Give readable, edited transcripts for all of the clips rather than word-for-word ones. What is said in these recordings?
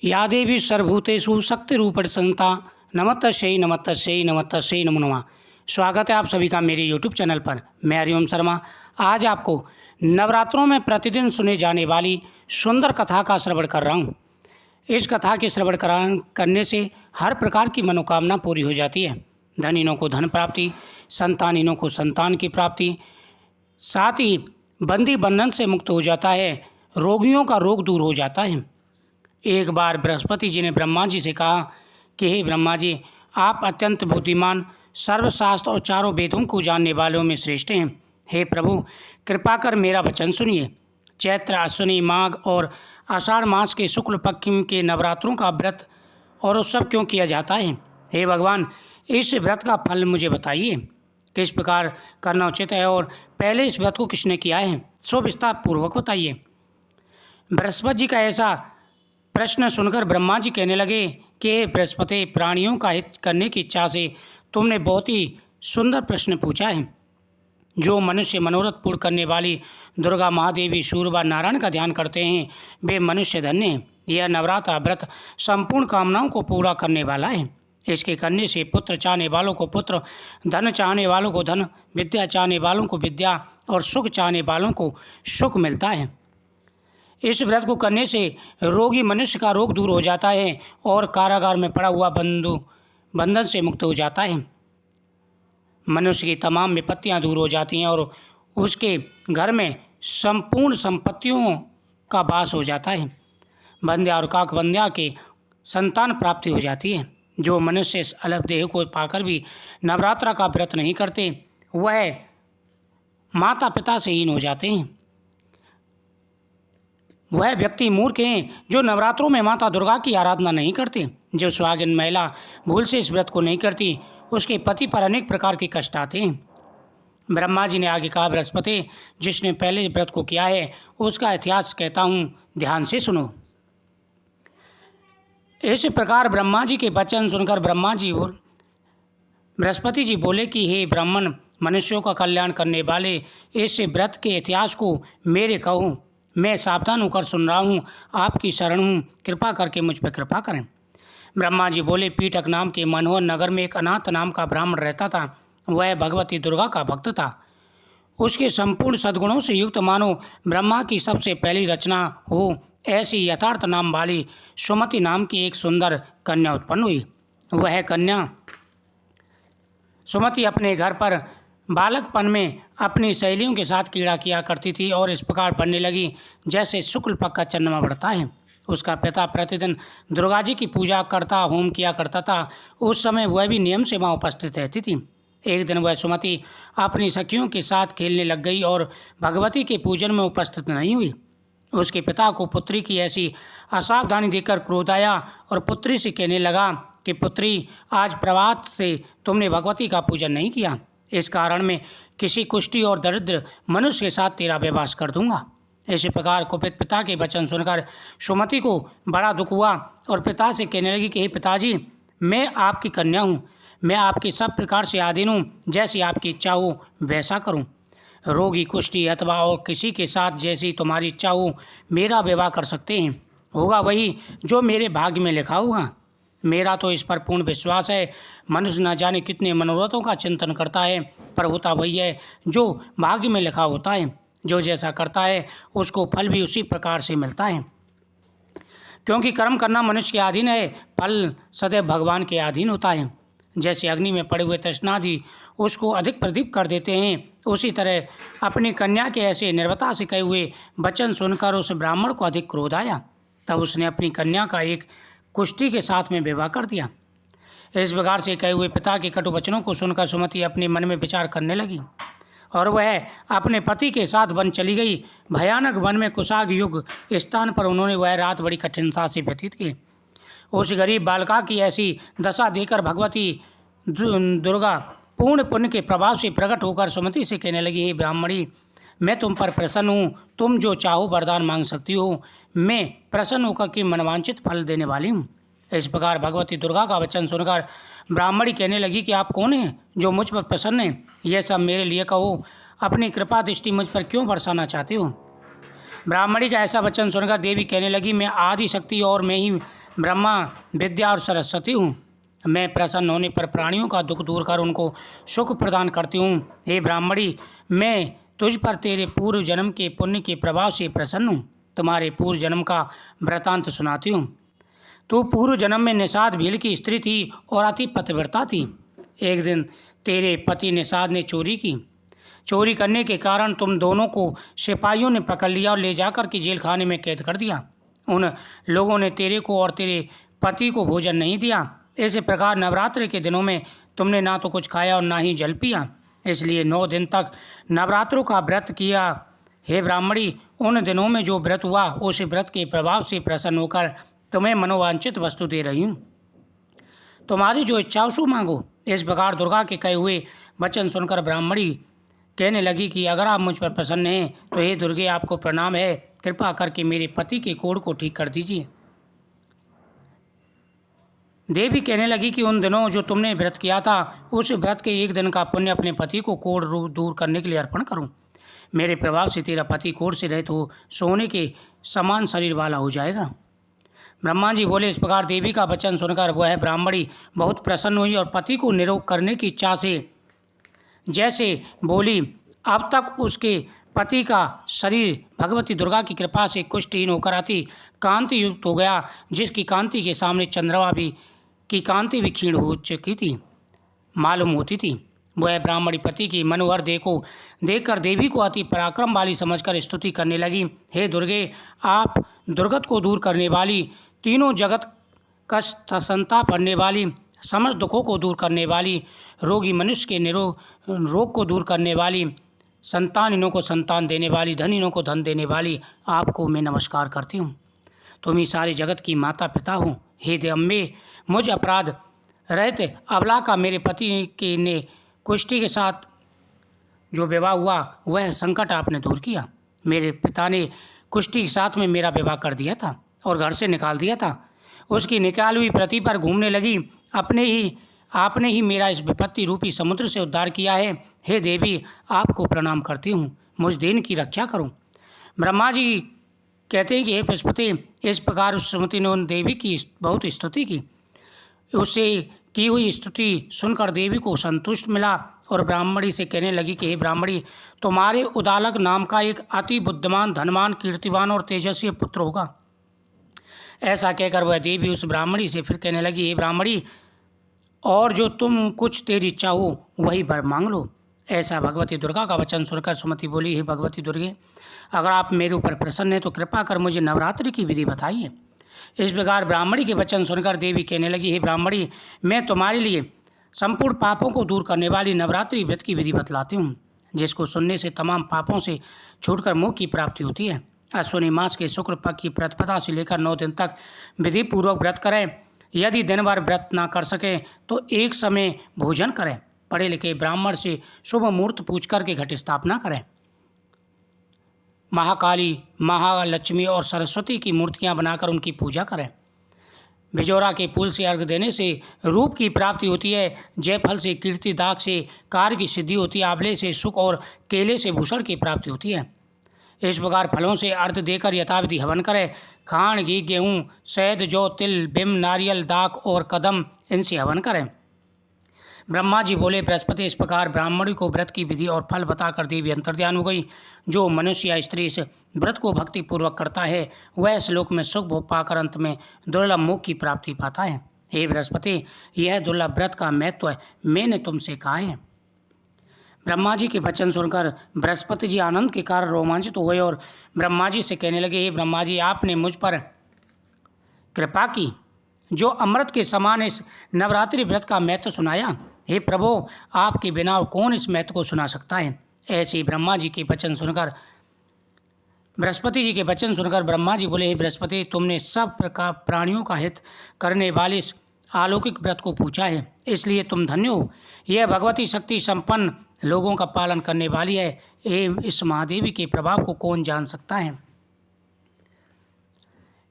या देवी सर्वभूतेषु शक्तिरूपेण संस्थिता नमस्तस्यै नमस्तस्यै नमस्तस्यै नमो नमः। स्वागत है आप सभी का मेरे यूट्यूब चैनल पर। मैं हरिओम शर्मा आज आपको नवरात्रों में प्रतिदिन सुने जाने वाली सुंदर कथा का श्रवण कर रहा हूँ। इस कथा के श्रवण करने से हर प्रकार की मनोकामना पूरी हो जाती है। धनीनों को धन प्राप्ति, संतानहीनों को संतान की प्राप्ति, साथ ही बंदी बंधन से मुक्त हो जाता है, रोगियों का रोग दूर हो जाता है। एक बार बृहस्पति जी ने ब्रह्मा जी से कहा कि हे ब्रह्मा जी, आप अत्यंत बुद्धिमान, सर्वशास्त्र और चारों वेदों को जानने वालों में श्रेष्ठ हैं। हे प्रभु, कृपा कर मेरा वचन सुनिए। चैत्र, अश्विनी, माघ और आषाढ़ मास के शुक्ल पक्ष के नवरात्रों का व्रत और उत्सव क्यों किया जाता है? हे भगवान, इस व्रत का फल मुझे बताइए। किस प्रकार करना उचित है और पहले इस व्रत को किसने किया है, सो विस्तार पूर्वक बताइए। बृहस्पति जी का ऐसा प्रश्न सुनकर ब्रह्मा जी कहने लगे कि हे बृहस्पति, प्राणियों का हित करने की इच्छा से तुमने बहुत ही सुंदर प्रश्न पूछा है। जो मनुष्य मनोरथ पूर्ण करने वाली दुर्गा, महादेवी, सूर्य, नारायण का ध्यान करते हैं, वे मनुष्य धन्य हैं। यह नवरात्र व्रत संपूर्ण कामनाओं को पूरा करने वाला है। इसके करने से पुत्र चाहने वालों को पुत्र, धन चाहने वालों को धन, विद्या चाहने वालों को विद्या और सुख चाहने वालों को सुख मिलता है। इस व्रत को करने से रोगी मनुष्य का रोग दूर हो जाता है और कारागार में पड़ा हुआ बंधन से मुक्त हो जाता है। मनुष्य की तमाम विपत्तियां दूर हो जाती हैं और उसके घर में संपूर्ण संपत्तियों का वास हो जाता है। बंध्या और काकबंध्या के संतान प्राप्ति हो जाती है। जो मनुष्य इस अलग देह को पाकर भी नवरात्रा का व्रत नहीं करते, वह माता पिता से हीन हो जाते हैं। वह व्यक्ति मूर्ख हैं जो नवरात्रों में माता दुर्गा की आराधना नहीं करते। जो सुहागिन महिला भूल से इस व्रत को नहीं करती, उसके पति पर अनेक प्रकार के कष्ट आते हैं। ब्रह्मा जी ने आगे कहा, बृहस्पति, जिसने पहले व्रत को किया है उसका इतिहास कहता हूँ, ध्यान से सुनो। इस प्रकार ब्रह्मा जी के वचन सुनकर बृहस्पति जी बोले कि हे ब्राह्मण, मनुष्यों का कल्याण करने वाले इस व्रत के इतिहास को मेरे कहो। मैं सावधान होकर सुन रहा हूँ, आपकी शरण हूँ, कृपा करके मुझ पर कृपा करें। ब्रह्मा जी बोले, पीटक नाम के मनोहर नगर में एक अनाथ नाम का ब्राह्मण रहता था। वह भगवती दुर्गा का भक्त था। उसके संपूर्ण सद्गुणों से युक्त मानो ब्रह्मा की सबसे पहली रचना हो ऐसी यथार्थ नाम वाली सुमति नाम की एक सुंदर कन्या उत्पन्न हुई। वह कन्या सुमति अपने घर पर बालकपन में अपनी सहेलियों के साथ क्रीड़ा किया करती थी और इस प्रकार बढ़ने लगी जैसे शुक्ल पक्ष का चंद्रमा बढ़ता है। उसका पिता प्रतिदिन दुर्गा जी की पूजा करता, होम किया करता था। उस समय वह भी नियम से वहाँ उपस्थित रहती थी। एक दिन वह सुमति अपनी सखियों के साथ खेलने लग गई और भगवती के पूजन में उपस्थित नहीं हुई। उसके पिता को पुत्री की ऐसी असावधानी देखकर क्रोध आया और पुत्री से कहने लगा कि पुत्री, आज प्रभात से तुमने भगवती का पूजन नहीं किया। इस कारण मैं किसी कुष्ठी और दरिद्र मनुष्य के साथ तेरा विवाह कर दूंगा। इसी प्रकार कुपित पिता के वचन सुनकर सुमति को बड़ा दुख हुआ और पिता से कहने लगी कि हे पिताजी, मैं आपकी कन्या हूँ, मैं आपकी सब प्रकार से आधीन हूँ, जैसी आपकी इच्छा हो वैसा करूँ। रोगी, कुष्ठी अथवा और किसी के साथ जैसी तुम्हारी इच्छा हो मेरा विवाह कर सकते हैं। होगा वही जो मेरे भाग्य में लिखा होगा। मेरा तो इस पर पूर्ण विश्वास है। मनुष्य न जाने कितने मनोरथों का चिंतन करता है, पर होता वही है जो भाग्य में लिखा होता है। जो जैसा करता है उसको फल भी उसी प्रकार से मिलता है। क्योंकि कर्म करना मनुष्य के अधीन है, फल सदैव भगवान के अधीन होता है। जैसे अग्नि में पड़े हुए तृष्णादि उसको अधिक प्रदीप कर देते हैं, उसी तरह अपनी कन्या के ऐसे निर्भता से कहे हुए वचन सुनकर उस ब्राह्मण को अधिक क्रोध आया। तब उसने अपनी कन्या का एक कुष्ठी के साथ में विवाह कर दिया। इस प्रकार से कहे हुए पिता के कटु वचनों को सुनकर सुमति अपने मन में विचार करने लगी और वह अपने पति के साथ वन चली गई। भयानक वन में कुशाग युग स्थान पर उन्होंने वह रात बड़ी कठिनता से व्यतीत की। उस गरीब बालिका की ऐसी दशा देखकर भगवती दुर्गा पूर्ण पुण्य के प्रभाव से प्रकट होकर सुमति से कहने लगी, हे ब्राह्मणी, मैं तुम पर प्रसन्न हूँ, तुम जो चाहो वरदान मांग सकती हो। मैं प्रसन्न होकर के मनवांछित फल देने वाली हूँ। इस प्रकार भगवती दुर्गा का वचन सुनकर ब्राह्मणी कहने लगी कि आप कौन हैं जो मुझ पर प्रसन्न हैं? यह सब मेरे लिए कहो, अपनी कृपा दृष्टि मुझ पर क्यों बरसाना चाहते हो? ब्राह्मणी का ऐसा वचन सुनकर देवी कहने लगी, मैं आदि शक्ति और मैं ही ब्रह्मा, विद्या और सरस्वती हूँ। मैं प्रसन्न होने पर प्राणियों का दुख दूर कर उनको सुख प्रदान करती हूँ। हे ब्राह्मणी, मैं तुझ पर तेरे पूर्व जन्म के पुण्य के प्रभाव से प्रसन्न हूँ। तुम्हारे पूर्व जन्म का वृतांत सुनाती हूँ। तू पूर्व जन्म में निषाद भील की स्त्री थी और अति पतिव्रता थी। एक दिन तेरे पति निषाद ने चोरी की। चोरी करने के कारण तुम दोनों को सिपाहियों ने पकड़ लिया और ले जाकर के जेल खाने में कैद कर दिया। उन लोगों ने तेरे को और तेरे पति को भोजन नहीं दिया। इसी प्रकार नवरात्रि के दिनों में तुमने ना तो कुछ खाया और ना ही जल पिया, इसलिए 9 दिन तक नवरात्रों का व्रत किया। हे ब्राह्मणी, उन दिनों में जो व्रत हुआ उस व्रत के प्रभाव से प्रसन्न होकर तुम्हें मनोवांछित वस्तु दे रही हूँ। तुम्हारी जो इच्छा सो मांगो। इस प्रकार दुर्गा के कहे हुए वचन सुनकर ब्राह्मणी कहने लगी कि अगर आप मुझ पर प्रसन्न हैं तो हे दुर्गे, आपको प्रणाम है। कृपा करके मेरे पति के कोढ़ को ठीक कर दीजिए। देवी कहने लगी कि उन दिनों जो तुमने व्रत किया था उस व्रत के एक दिन का पुण्य अपने पति को कोढ़ दूर करने के लिए अर्पण करूं। मेरे प्रभाव से तेरा पति कोढ़ से रहित हो सोने के समान शरीर वाला हो जाएगा। ब्रह्मा जी बोले। इस प्रकार देवी का वचन सुनकर वह ब्राह्मणी बहुत प्रसन्न हुई और पति को निरोग करने की इच्छा से जैसे बोली। अब तक उसके पति का शरीर भगवती दुर्गा की कृपा से कुष्ठहीन होकर अति कांति युक्त हो गया, जिसकी कांति के सामने चंद्रमा की कांति भी क्षीण हो चुकी थी मालूम होती थी। वह ब्राह्मणी पति की मनोहर देह को देखकर देवी को अति पराक्रम वाली समझकर स्तुति करने लगी। हे दुर्गे, आप दुर्गत को दूर करने वाली, तीनों जगत कष्ट संताप करने वाली, समस्त दुखों को दूर करने वाली, रोगी मनुष्य के रोग को दूर करने वाली, संतानहीनों को संतान देने वाली, धनीनों को धन देने वाली, आपको मैं नमस्कार करती हूँ। तुम ही सारे जगत की माता पिता हो। हे अम्बे, मुझ अपराध रहते अबला का मेरे पति के ने कुष्ठी के साथ जो विवाह हुआ वह संकट आपने दूर किया। मेरे पिता ने कुष्ठी के साथ में मेरा विवाह कर दिया था और घर से निकाल दिया था। उसकी निकाल हुई प्रति पर घूमने लगी। आपने ही मेरा इस विपत्ति रूपी समुद्र से उद्धार किया है। हे देवी, आपको प्रणाम करती हूँ। मुझ दीन की रक्षा करो। ब्रह्मा जी कहते हैं कि हे बृहस्पति, इस प्रकार उस सुमति ने उन देवी की बहुत स्तुति की। उससे की हुई स्तुति सुनकर देवी को संतुष्ट मिला और ब्राह्मणी से कहने लगी कि हे ब्राह्मणी, तुम्हारे उदालक नाम का एक अति बुद्धिमान, धनवान, कीर्तिवान और तेजस्वी पुत्र होगा। ऐसा कहकर वह देवी उस ब्राह्मणी से फिर कहने लगी, हे ब्राह्मणी, और जो तुम कुछ तेरी इच्छा हो वही वर मांग लो। ऐसा भगवती दुर्गा का वचन सुनकर सुमति बोली, हे भगवती दुर्गे, अगर आप मेरे ऊपर प्रसन्न हैं तो कृपा कर मुझे नवरात्रि की विधि बताइए। इस प्रकार ब्राह्मणी के वचन सुनकर देवी कहने लगी, हे ब्राह्मणी, मैं तुम्हारे लिए संपूर्ण पापों को दूर करने वाली नवरात्रि व्रत की विधि बतलाती हूँ, जिसको सुनने से तमाम पापों से छूटकर मोक्ष की प्राप्ति होती है। अश्विनी मास के शुक्ल पक्ष की प्रतिपदा से लेकर 9 दिन तक विधि पूर्वक व्रत करें। यदि दिन भर व्रत ना कर सकें तो एक समय भोजन करें। पढ़े लिखे ब्राह्मण से शुभ मुहूर्त पूछ करके घट स्थापना करें। महाकाली, महालक्ष्मी और सरस्वती की मूर्तियां बनाकर उनकी पूजा करें। बिजोरा के फूल से अर्घ देने से रूप की प्राप्ति होती है। जयफल से, कीर्ति दाग से कार्य की सिद्धि होती है। आंवले से सुख और केले से भूषण की प्राप्ति होती है। इस प्रकार फलों से अर्घ देकर यथाविधि हवन करें। खांड, घी, गेहूँ, शहद, जौ, तिल, बिम, नारियल, दाक और कदम, इनसे हवन करें। ब्रह्मा जी बोले, बृहस्पति, इस प्रकार ब्राह्मणी को व्रत की विधि और फल बताकर देवी अंतर्ध्यान हो गई। जो मनुष्य या स्त्री इस व्रत को भक्ति पूर्वक करता है वह श्लोक में सुख भोग पाकर अंत में दुर्लभ मोक्ष की प्राप्ति पाता है। हे बृहस्पति, यह दुर्लभ व्रत का महत्व मैंने तुमसे कहा है। ब्रह्मा जी के वचन सुनकर बृहस्पति जी आनंद के कारण रोमांचित हो गए और ब्रह्मा जी से कहने लगे, हे ब्रह्मा जी, आपने मुझ पर कृपा की जो अमृत के समान इस नवरात्रि व्रत का महत्व सुनाया। हे प्रभु, आपके बिना और कौन इस महत्व को सुना सकता है। ऐसे ही ब्रह्मा जी के वचन सुनकर बृहस्पति जी के वचन सुनकर ब्रह्मा जी बोले, हे बृहस्पति, तुमने सब प्रकार प्राणियों का हित करने वाले इस अलौकिक व्रत को पूछा है, इसलिए तुम धन्य हो। यह भगवती शक्ति संपन्न लोगों का पालन करने वाली है। इस महादेवी के प्रभाव को कौन जान सकता है।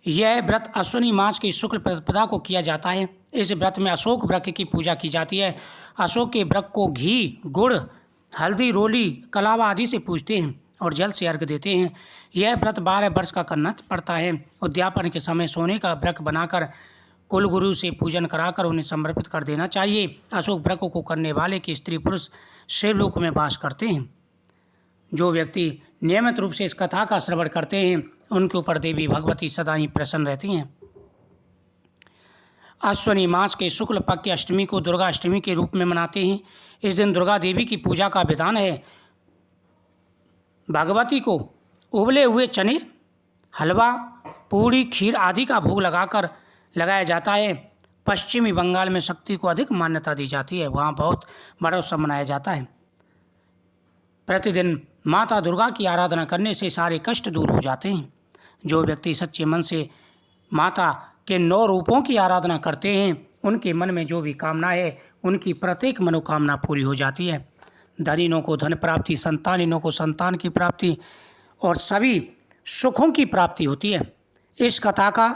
यह व्रत अश्विनी मास की शुक्ल प्रतिपदा को किया जाता है। इस व्रत में अशोक वृक्ष की पूजा की जाती है। अशोक के वृक्ष को घी, गुड़, हल्दी, रोली, कलावा आदि से पूजते हैं और जल से अर्घ देते हैं। यह व्रत 12 वर्ष का करना पड़ता है। उद्यापन के समय सोने का व्रत बनाकर कुल गुरु से पूजन कराकर उन्हें समर्पित कर देना चाहिए। अशुभ व्रत को करने वाले की स्त्री पुरुष शिवलोक में वास करते हैं। जो व्यक्ति नियमित रूप से इस कथा का श्रवण करते हैं उनके ऊपर देवी भगवती सदा ही प्रसन्न रहती हैं। अश्विनी मास के शुक्ल पक्ष की अष्टमी को दुर्गा अष्टमी के रूप में मनाते हैं। इस दिन दुर्गा देवी की पूजा का विधान है। भगवती को उबले हुए चने, हलवा, पूड़ी, खीर आदि का भोग लगाया जाता है। पश्चिमी बंगाल में शक्ति को अधिक मान्यता दी जाती है, वहाँ बहुत बड़ा उत्सव मनाया जाता है। प्रतिदिन माता दुर्गा की आराधना करने से सारे कष्ट दूर हो जाते हैं। जो व्यक्ति सच्चे मन से माता के 9 रूपों की आराधना करते हैं उनके मन में जो भी कामना है उनकी प्रत्येक मनोकामना पूरी हो जाती है। धनीनों को धन प्राप्ति, संतानिनों को संतान की प्राप्ति और सभी सुखों की प्राप्ति होती है। इस कथा का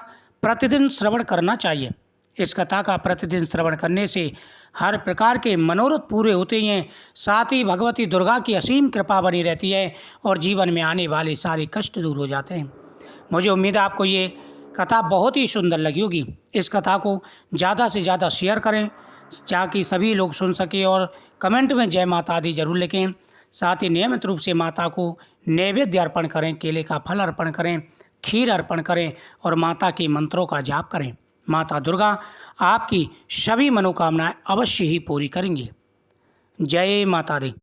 प्रतिदिन श्रवण करना चाहिए। इस कथा का प्रतिदिन श्रवण करने से हर प्रकार के मनोरथ पूरे होते हैं। साथ ही भगवती दुर्गा की असीम कृपा बनी रहती है और जीवन में आने वाले सारे कष्ट दूर हो जाते हैं। मुझे उम्मीद है आपको ये कथा बहुत ही सुंदर लगी होगी। इस कथा को ज़्यादा से ज़्यादा शेयर करें ताकि सभी लोग सुन सकें और कमेंट में जय माता दी जरूर लिखें। साथ ही नियमित रूप से माता को नैवेद्य अर्पण करें, केले का फल अर्पण करें, खीर अर्पण करें और माता के मंत्रों का जाप करें। माता दुर्गा आपकी सभी मनोकामनाएं अवश्य ही पूरी करेंगी। जय माता दी।